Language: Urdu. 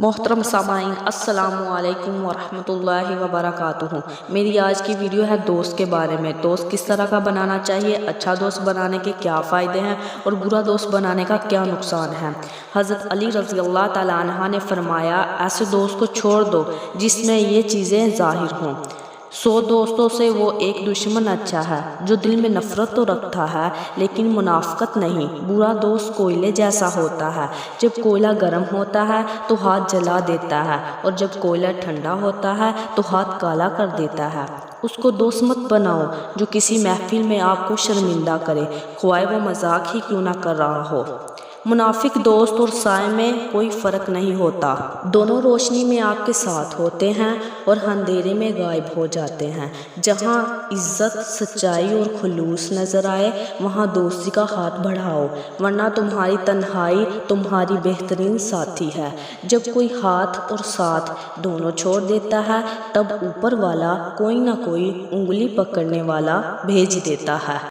محترم سامعین، السلام علیکم ورحمۃ اللہ وبرکاتہ۔ میری آج کی ویڈیو ہے دوست کے بارے میں۔ دوست کس طرح کا بنانا چاہیے، اچھا دوست بنانے کے کیا فائدے ہیں اور برا دوست بنانے کا کیا نقصان ہے۔ حضرت علی رضی اللہ تعالیٰ عنہ نے فرمایا، ایسے دوست کو چھوڑ دو جس میں یہ چیزیں ظاہر ہوں۔ 100 دوستوں سے وہ ایک دشمن اچھا ہے جو دل میں نفرت تو رکھتا ہے لیکن منافقت نہیں۔ برا دوست کوئلے جیسا ہوتا ہے، جب کوئلہ گرم ہوتا ہے تو ہاتھ جلا دیتا ہے اور جب کوئلہ ٹھنڈا ہوتا ہے تو ہاتھ کالا کر دیتا ہے۔ اس کو دوست مت بناؤ جو کسی محفل میں آپ کو شرمندہ کرے، خواہ وہ مذاق ہی کیوں نہ کر رہا ہو۔ منافق دوست اور سائے میں کوئی فرق نہیں ہوتا، دونوں روشنی میں آپ کے ساتھ ہوتے ہیں اور اندھیرے میں غائب ہو جاتے ہیں۔ جہاں عزت، سچائی اور خلوص نظر آئے وہاں دوستی کا ہاتھ بڑھاؤ، ورنہ تمہاری تنہائی تمہاری بہترین ساتھی ہے۔ جب کوئی ہاتھ اور ساتھ دونوں چھوڑ دیتا ہے تب اوپر والا کوئی نہ کوئی انگلی پکڑنے والا بھیج دیتا ہے۔